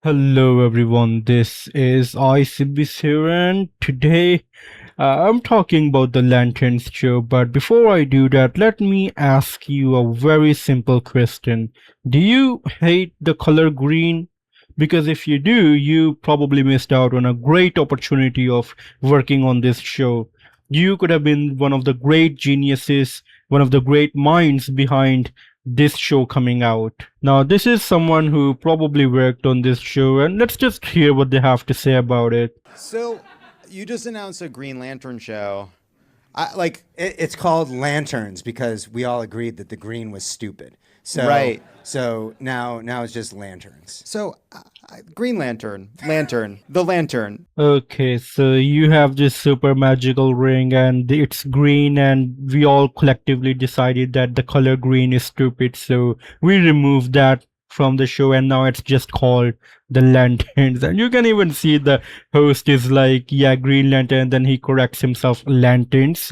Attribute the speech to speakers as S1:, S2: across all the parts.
S1: Hello everyone, this is ICBs here and today I'm talking about the Lanterns show, but before I do that, let me ask you a very simple question. Do you hate the color green? Because if you do, you probably missed out on a great opportunity of working on this show. You could have been one of the great geniuses, one of the great minds behind this show coming out. Now, this is someone who probably worked on this show, and let's just hear what they have to say about it.
S2: So, you just announced a Green Lantern show.
S3: It's called Lanterns because we all agreed that the green was stupid. So,
S2: Right.
S3: So now it's just lanterns.
S2: Green Lantern, the Lantern.
S1: Okay, so you have this super magical ring and it's green, and we all collectively decided that the color green is stupid, so we removed that from the show and now it's just called the Lanterns. And you can even see the host is like, yeah, Green Lantern, then he corrects himself, Lanterns.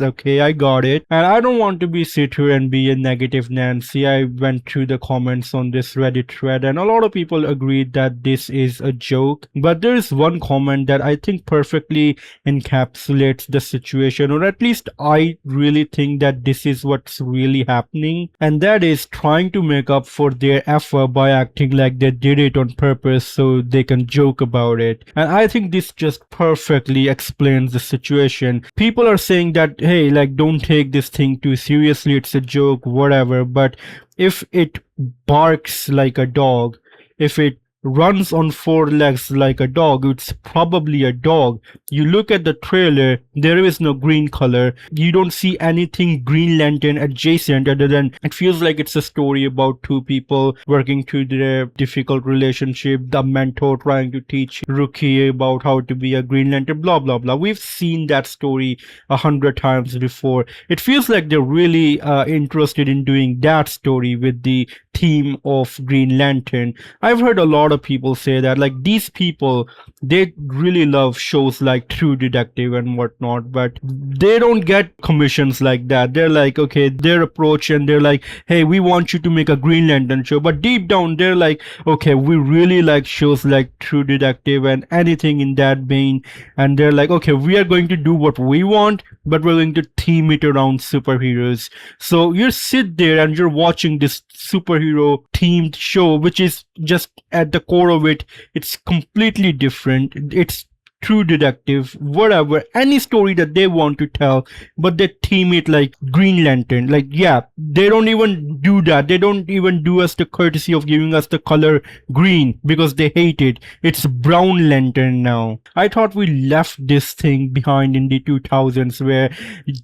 S1: Okay, I got it. And I don't want to be sit here and be a negative Nancy. I went through the comments on this Reddit thread and a lot of people agreed that this is a joke, but there is one comment that I think perfectly encapsulates the situation, or at least I really think that this is what's really happening, and that is trying to make up for their effort by acting like they did it on purpose so they can joke about it. And I think this just perfectly explains the situation. People are saying that, hey, like, don't take this thing too seriously, it's a joke, whatever, but if it barks like a dog, if it runs on four legs like a dog, it's probably a dog. You look at the trailer, there is no green color. You don't see anything Green Lantern adjacent other than it feels like it's a story about two people working through their difficult relationship, the mentor trying to teach Rookie about how to be a Green Lantern, blah blah blah. We've seen that story 100 times before. It feels like they're really interested in doing that story with the theme of Green Lantern. I've heard a lot of people say that, like, these people, they really love shows like True Detective and whatnot, but they don't get commissions like that. They're like, okay, their approach, and they're like, hey, we want you to make a Green Lantern show, but deep down they're like, okay, we really like shows like True Detective and anything in that vein, and they're like, okay, we are going to do what we want, but we're going to theme it around superheroes. So you sit there and you're watching this superhero themed show, which is just at the core of it, it's completely different. It's True Detective, whatever, any story that they want to tell, but they theme it like Green Lantern. Like, yeah, they don't even do that. They don't even do us the courtesy of giving us the color green because they hate it. It's Brown Lantern now. I thought we left this thing behind in the 2000s where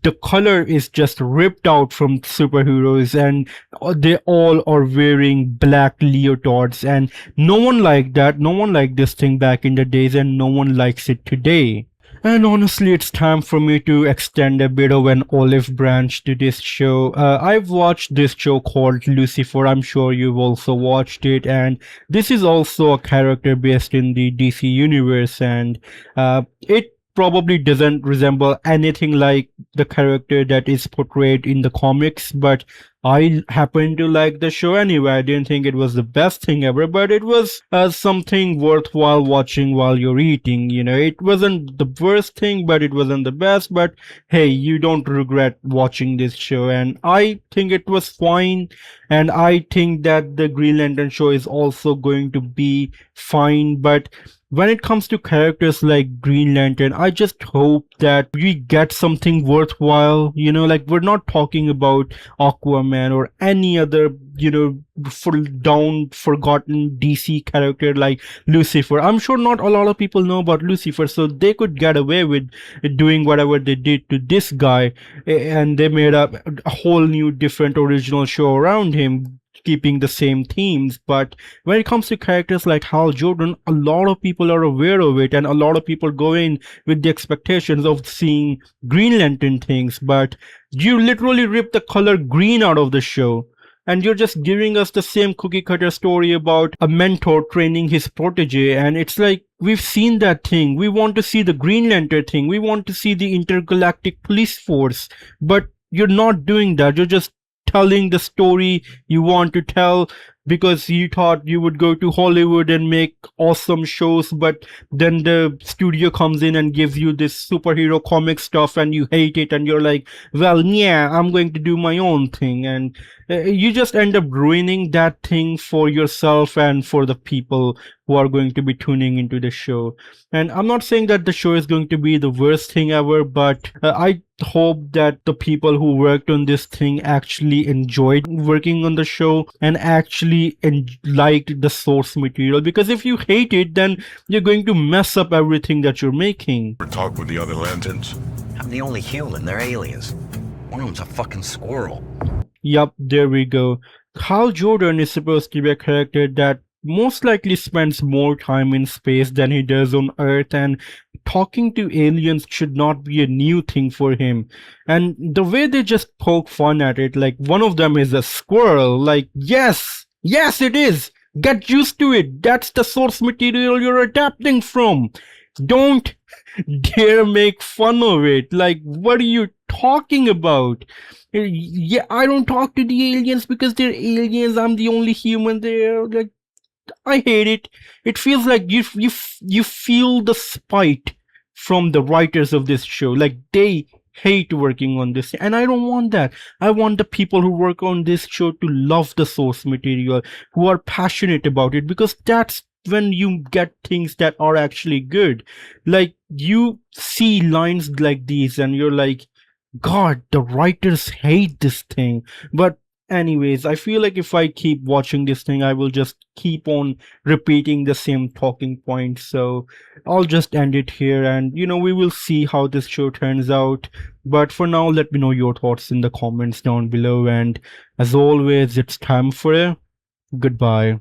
S1: the color is just ripped out from superheroes and they all are wearing black leotards, and no one liked that. No one liked this thing back in the days, and no one likes it today. And honestly, it's time for me to extend a bit of an olive branch to this show. I've watched this show called Lucifer. I'm sure you've also watched it. And this is also a character based in the DC universe. And it probably doesn't resemble anything like the character that is portrayed in the comics, but I happen to like the show anyway. I didn't think it was the best thing ever, but it was something worthwhile watching while you're eating. You know, it wasn't the worst thing, but it wasn't the best. But hey, you don't regret watching this show, and I think it was fine. And I think that the Green Lantern show is also going to be fine. But when it comes to characters like Green Lantern, I just hope that we get something worthwhile. You know, like, we're not talking about Aquaman or any other, you know, forgotten DC character like Lucifer. I'm sure not a lot of people know about Lucifer, so they could get away with doing whatever they did to this guy, and they made a whole new different original show around him, keeping the same themes. But when it comes to characters like Hal Jordan, a lot of people are aware of it, and a lot of people go in with the expectations of seeing Green Lantern things, but you literally rip the color green out of the show. And you're just giving us the same cookie cutter story about a mentor training his protege. And it's like, we've seen that thing. We want to see the Green Lantern thing. We want to see the intergalactic police force. But you're not doing that. You're just telling the story you want to tell. because you thought you would go to Hollywood and make awesome shows, but then the studio comes in and gives you this superhero comic stuff and you hate it and you're like, well, yeah, I'm going to do my own thing. And you just end up ruining that thing for yourself and for the people who are going to be tuning into the show. And I'm not saying that the show is going to be the worst thing ever, but I hope that the people who worked on this thing actually enjoyed working on the show and actually liked the source material, because if you hate it, then you're going to mess up everything that you're making.
S4: Talk with the other lanterns.
S5: I'm the only human. They're aliens. One of them's a fucking squirrel.
S1: Yup, there we go. Hal Jordan is supposed to be a character that most likely spends more time in space than he does on Earth, and talking to aliens should not be a new thing for him. And the way they just poke fun at it, like one of them is a squirrel, like yes, it is. Get used to it. That's the source material you're adapting from. Don't dare make fun of it. Like, what are you talking about? Yeah, I don't talk to the aliens because they're aliens. I'm the only human there. Like, I hate it. It feels like you feel the spite from the writers of this show. Like, they hate working on this, and I don't want that. I want the people who work on this show to love the source material, who are passionate about it, because that's when you get things that are actually good. Like, you see lines like these and you're like, God, the writers hate this thing. But anyways, I feel like if I keep watching this thing, I will just keep on repeating the same talking points. So I'll just end it here, and we will see how this show turns out. But for now, let me know your thoughts in the comments down below, and as always, it's time for a goodbye.